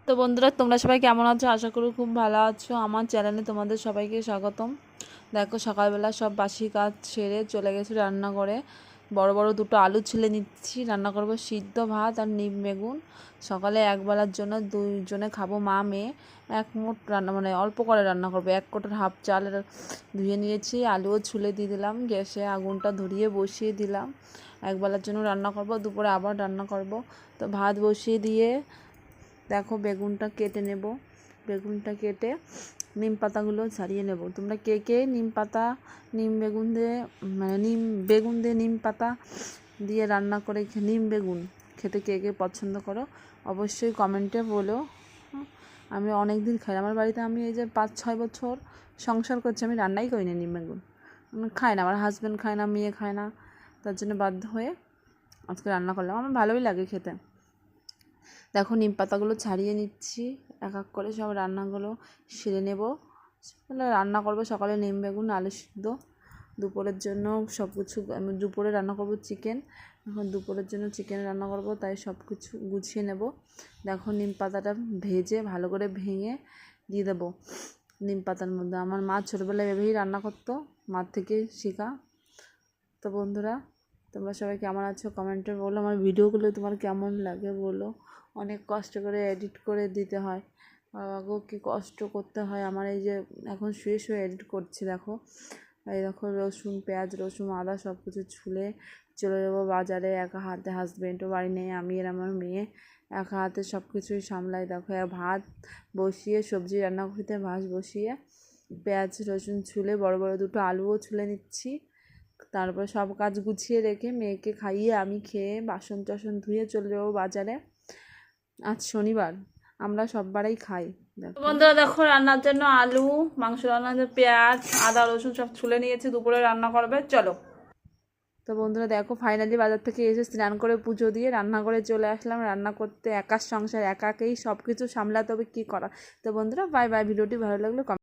তো বন্ধুরা, তোমরা সবাই কেমন আছো? আশা করি খুব ভালো আছো। আমার চ্যানেলে তোমাদের সবাইকে স্বাগতম। দেখো, সকালবেলা সব বাসি কাজ সেরে চলে গেছি রান্না করে। বড় বড় দুটো আলু ছিলে নিচ্ছি, রান্না করব সিদ্ধ ভাত আর নিম বেগুন। সকালে একবেলার জন্য দুইজনে খাবো, মা মেয়ে। এক মুঠ রান্না, মানে অল্প করে রান্না করবো। 1 কোটার হাফ চাল ধুয়ে নিয়েছি, আলুও ছুলে দিয়ে দিলাম, গ্যাসে আগুনটা ধরিয়ে বসিয়ে দিলাম। একবেলার জন্য রান্না করব, দুপুরে আবার রান্না করব। তো ভাত বসিয়ে দিয়ে দেখো বেগুনটা কেটে নেব। বেগুনটা কেটে নিম পাতাগুলো ছাড়িয়ে নেব। তোমরা কে কে নিম পাতা, নিম বেগুন দিয়ে, মানে নিম বেগুন দিয়ে নিম পাতা দিয়ে রান্না করে নিম বেগুন খেতে কে কে পছন্দ করো অবশ্যই কমেন্টে বলো। আমি অনেক দিন খাই, আমার বাড়িতে আমি এই যে 5-6 বছর সংসার করছি, আমি রান্নাই করি না নিম বেগুন। আমি খাই না, আমার হাজব্যান্ড খায় না, মেয়ে খায় না, তার জন্য বাধ্য হয়ে আজকে রান্না করলাম। আমার ভালোই লাগে খেতে। দেখো, নিম পাতাগুলো ছাড়িয়ে নিচ্ছি, এক এক করে সব রান্নাগুলো সেরে নেব। রান্না করবো সকালে নিম বেগুন আলু সিদ্ধ। দুপুরের জন্য সব কিছু, আমি দুপুরে রান্না করব চিকেন। এখন দুপুরের জন্য চিকেন রান্না করব, তাই সব কিছু গুছিয়ে নেব। দেখো, নিম পাতাটা ভেজে ভালো করে ভেঙে দিয়ে দেবো নিম পাতার মধ্যে। আমার মা ছোটোবেলায় এভাবেই রান্না করতো, মার থেকে শেখা। তো বন্ধুরা, তোমরা সবাই কেমন আছো কমেন্টে বলো। আমার ভিডিওগুলো তোমার কেমন লাগে বলো। অনেক কষ্ট করে এডিট করে দিতে হয়, বাবাকেও কি কষ্ট করতে হয়। আমার এই যে এখন শুয়ে শুয়ে এডিট করছি। দেখো, এই দেখো, রসুন পেঁয়াজ রসুন আদা সব কিছু ছুলে চলে যাবো বাজারে। একা হাতে, হাজব্যান্ডও বাড়ি নেই, আমি আর আমার মেয়ে একা হাতে সব কিছুই সামলাই। দেখো, ভাত বসিয়ে সবজি রান্না করতে, ভাত বসিয়ে পেঁয়াজ রসুন ছুলে বড় বড় দুটো আলুও ছুলে নিচ্ছি। তারপর সব কাজ গুছিয়ে রেখে মেয়েকে খাইয়ে আমি খেয়ে বাসন টাসন ধুয়ে চলে যাবো বাজারে। আজ শনিবার, আমরা সব বারেই খাই। বন্ধুরা দেখো, রান্নার জন্য আলু, মাংস রান্নার জন্য পেঁয়াজ আদা রসুন সব ছুলে নিয়েছি, দুপুরে রান্না করবে, চলো। তো বন্ধুরা দেখো, ফাইনালি বাজার থেকে এসে স্নান করে পুজো দিয়ে রান্না করে চলে আসলাম। রান্না করতে একার সংসার, একাকেই সব কিছু সামলাতে হবে, কী করা। তো বন্ধুরা, বাই বাই। ভিডিওটি ভালো লাগলে